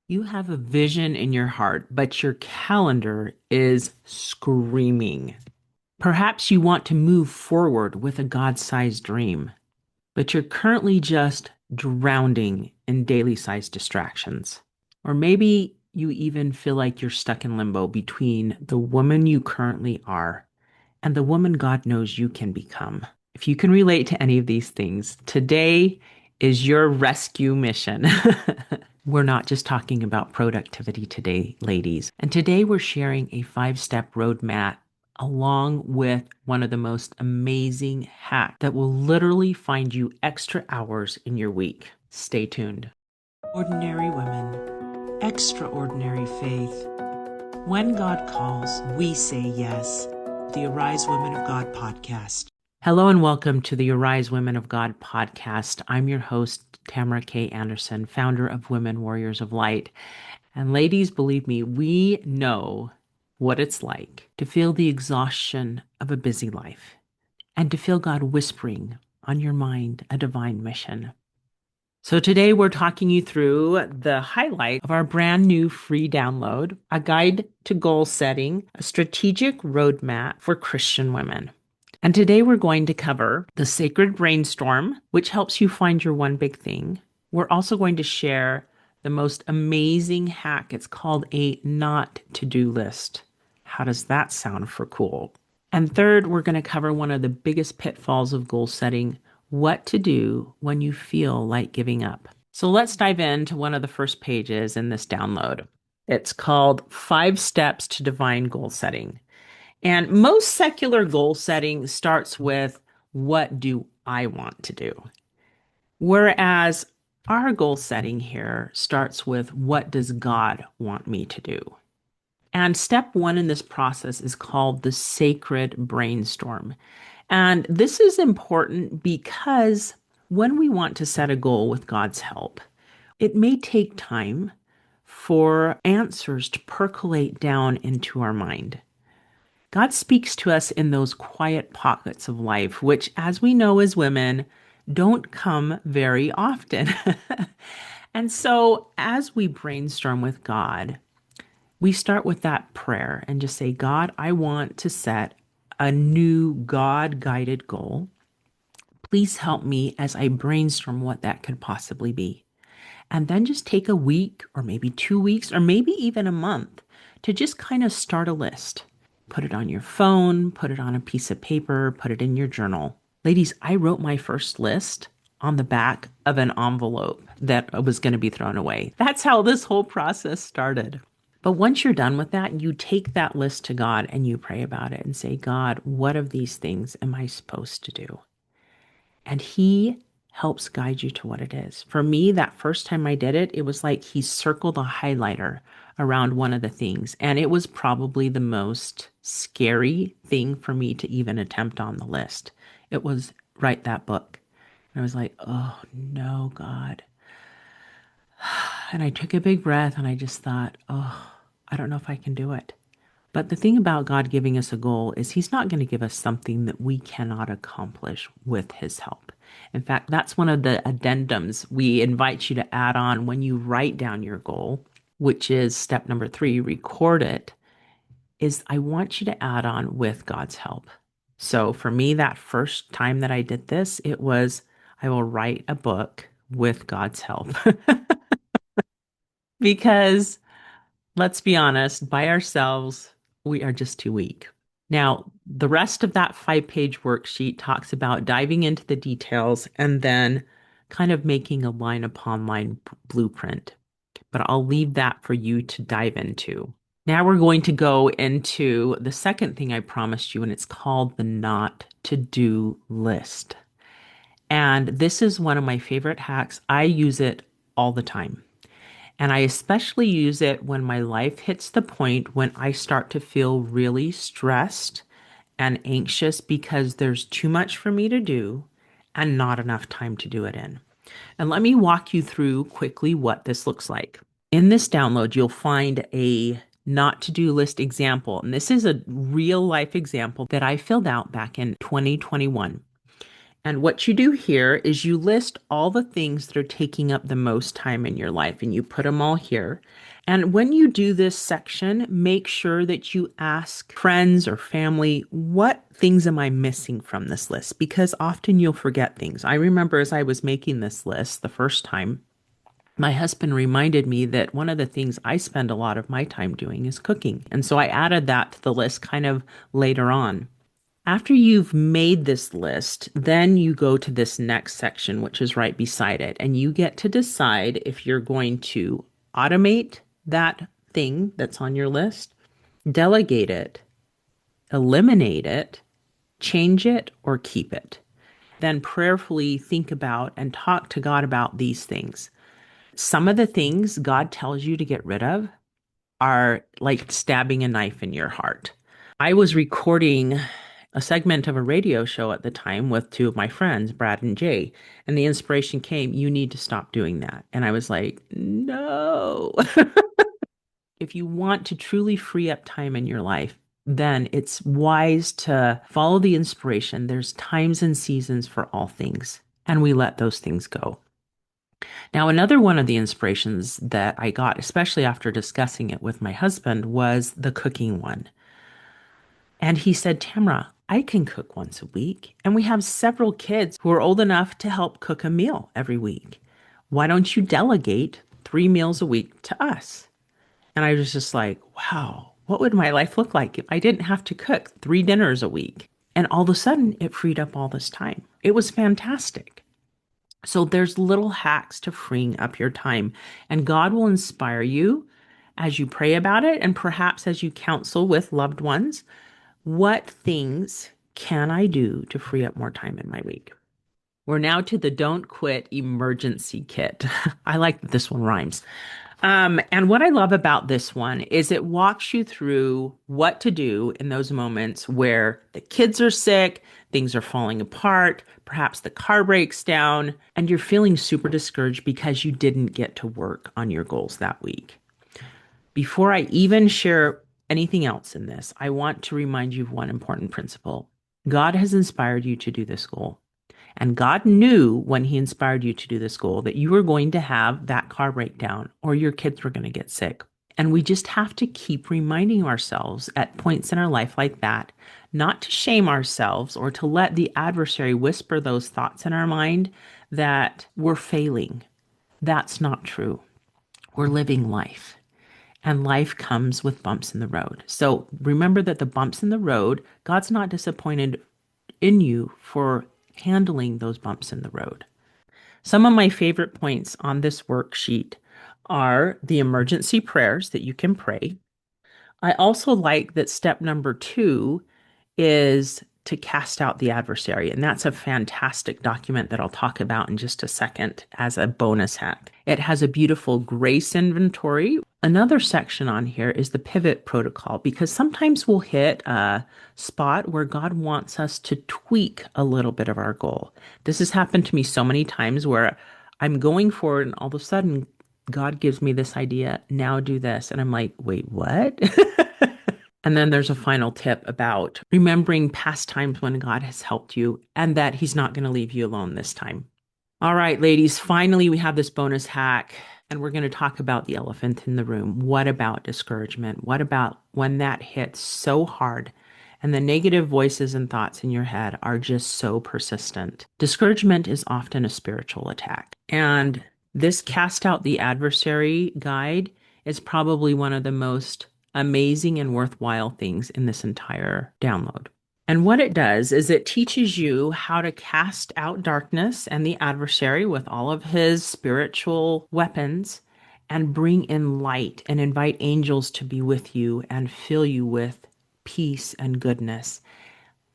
You have a vision in your heart, but your calendar is screaming. Perhaps you want to move forward with a God-sized dream, but you're currently just drowning in daily-sized distractions. Or maybe you even feel like you're stuck in limbo between the woman you currently are and the woman God knows you can become. If you can relate to any of these things, today is your rescue mission. We're not just talking about productivity today, ladies. And today we're sharing a 5-step roadmap along with one of the most amazing hacks that will literally find you extra hours in your week. Stay tuned. Ordinary women, extraordinary faith. When God calls, we say yes. The Arise Women of God podcast. Hello and welcome to the Arise Women of God podcast. I'm your host, Tamara K. Anderson, founder of Women Warriors of Light. And ladies, believe me, we know what it's like to feel the exhaustion of a busy life and to feel God whispering on your mind a divine mission. So today we're talking you through the highlight of our brand new free download, a guide to goal setting, a strategic roadmap for Christian women. And today we're going to cover the Sacred Brainstorm, which helps you find your one big thing. We're also going to share the most amazing hack. It's called a not to-do list. How does that sound for cool? And third, we're going to cover one of the biggest pitfalls of goal setting, what to do when you feel like giving up. So let's dive into one of the first pages in this download. It's called 5 Steps to Divine Goal Setting. And most secular goal setting starts with, what do I want to do? Whereas our goal setting here starts with, what does God want me to do? And step 1 in this process is called the Sacred Brainstorm. And this is important because when we want to set a goal with God's help, it may take time for answers to percolate down into our mind. God speaks to us in those quiet pockets of life, which, as we know as women, don't come very often. And so, as we brainstorm with God, we start with that prayer and just say, God, I want to set a new God-guided goal. Please help me as I brainstorm what that could possibly be. And then just take a week or maybe 2 weeks or maybe even a month to just kind of start a list. Put it on your phone, put it on a piece of paper, put it in your journal. Ladies, I wrote my first list on the back of an envelope that was going to be thrown away. That's how this whole process started. But once you're done with that, you take that list to God and you pray about it and say, God, what of these things am I supposed to do? And He helps guide you to what it is. For me, that first time I did it, it was like He circled a highlighter around one of the things. And it was probably the most scary thing for me to even attempt on the list. It was write that book. And I was like, oh no, God. And I took a big breath and I just thought, oh, I don't know if I can do it. But the thing about God giving us a goal is He's not going to give us something that we cannot accomplish with His help. In fact, that's one of the addendums we invite you to add on when you write down your goal, which is step number 3, record it, is I want you to add on with God's help. So for me, that first time that I did this, it was, I will write a book with God's help. Because let's be honest, by ourselves, we are just too weak. Now, the rest of that 5-page worksheet talks about diving into the details and then kind of making a line upon line blueprint. But I'll leave that for you to dive into. Now we're going to go into the second thing I promised you, and it's called the not to do list. And this is one of my favorite hacks. I use it all the time. And I especially use it when my life hits the point when I start to feel really stressed and anxious because there's too much for me to do and not enough time to do it in. And let me walk you through quickly what this looks like. In this download, you'll find a not to do list example. And this is a real life example that I filled out back in 2021. And what you do here is you list all the things that are taking up the most time in your life and you put them all here. And when you do this section, make sure that you ask friends or family, what things am I missing from this list? Because often you'll forget things. I remember as I was making this list the first time, my husband reminded me that one of the things I spend a lot of my time doing is cooking. And so I added that to the list kind of later on. After you've made this list, then you go to this next section, which is right beside it, and you get to decide if you're going to automate that thing that's on your list, delegate it, eliminate it, change it, or keep it. Then prayerfully think about and talk to God about these things. Some of the things God tells you to get rid of are like stabbing a knife in your heart. I was recording a segment of a radio show at the time with two of my friends, Brad and Jay, and the inspiration came, you need to stop doing that. And I was like, no. If you want to truly free up time in your life, then it's wise to follow the inspiration. There's times and seasons for all things, and we let those things go. Now, another one of the inspirations that I got, especially after discussing it with my husband, was the cooking one. And he said, Tamara, I can cook once a week, and we have several kids who are old enough to help cook a meal every week. Why don't you delegate 3 meals a week to us? And I was just like, wow, what would my life look like if I didn't have to cook 3 dinners a week? And all of a sudden, it freed up all this time. It was fantastic. So there's little hacks to freeing up your time, and God will inspire you as you pray about it, and perhaps as you counsel with loved ones. What things can I do to free up more time in my week? We're now to the Don't Quit Emergency Kit. I like that this one rhymes. And what I love about this one is it walks you through what to do in those moments where the kids are sick, things are falling apart, perhaps the car breaks down, and you're feeling super discouraged because you didn't get to work on your goals that week. Before I even share anything else in this, I want to remind you of one important principle. God has inspired you to do this goal. And God knew when He inspired you to do this goal that you were going to have that car breakdown or your kids were going to get sick. And we just have to keep reminding ourselves at points in our life like that, not to shame ourselves or to let the adversary whisper those thoughts in our mind that we're failing. That's not true. We're living life. And life comes with bumps in the road. So remember that the bumps in the road, God's not disappointed in you for handling those bumps in the road. Some of my favorite points on this worksheet are the emergency prayers that you can pray. I also like that step number 2 is to cast out the adversary. And that's a fantastic document that I'll talk about in just a second as a bonus hack. It has a beautiful grace inventory. Another section on here is the pivot protocol, because sometimes we'll hit a spot where God wants us to tweak a little bit of our goal. This has happened to me so many times where I'm going forward and all of a sudden God gives me this idea, now do this. And I'm like, wait, what? And then there's a final tip about remembering past times when God has helped you and that He's not going to leave you alone this time. All right, ladies, finally, we have this bonus hack, and we're going to talk about the elephant in the room. What about discouragement? What about when that hits so hard and the negative voices and thoughts in your head are just so persistent? Discouragement is often a spiritual attack. And this Cast Out the Adversary guide is probably one of the most amazing and worthwhile things in this entire download. And what it does is it teaches you how to cast out darkness and the adversary with all of his spiritual weapons and bring in light and invite angels to be with you and fill you with peace and goodness.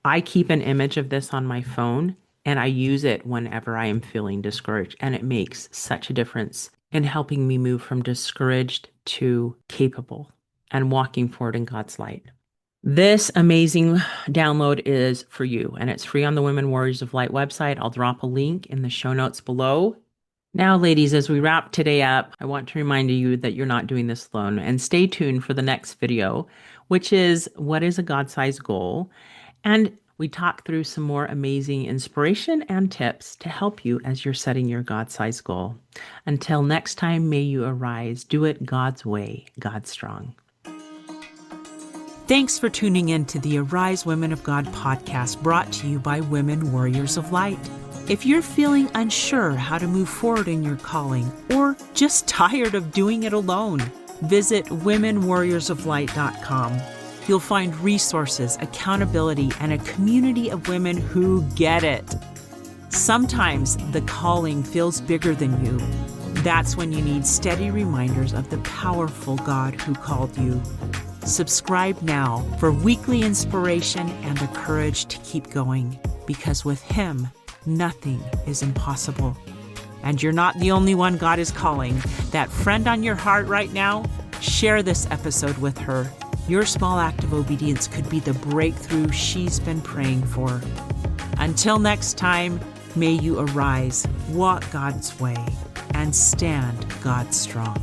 I keep an image of this on my phone and I use it whenever I am feeling discouraged, and it makes such a difference in helping me move from discouraged to capable and walking forward in God's light. This amazing download is for you, and it's free on the Women Warriors of Light website. I'll drop a link in the show notes below. Now, ladies, as we wrap today up, I want to remind you that you're not doing this alone, and stay tuned for the next video, which is what is a God-sized goal? And We talk through some more amazing inspiration and tips to help you as you're setting your God-sized goal. Until next time, may you arise. Do it God's way, God strong. Thanks for tuning in to the Arise Women of God podcast, brought to you by Women Warriors of Light. If you're feeling unsure how to move forward in your calling, or just tired of doing it alone, visit womenwarriorsoflight.com. You'll find resources, accountability, and a community of women who get it. Sometimes the calling feels bigger than you. That's when you need steady reminders of the powerful God who called you. Subscribe now for weekly inspiration and the courage to keep going, because with Him, nothing is impossible. And you're not the only one God is calling. That friend on your heart right now, share this episode with her. Your small act of obedience could be the breakthrough she's been praying for. Until next time, may you arise, walk God's way, and stand God strong.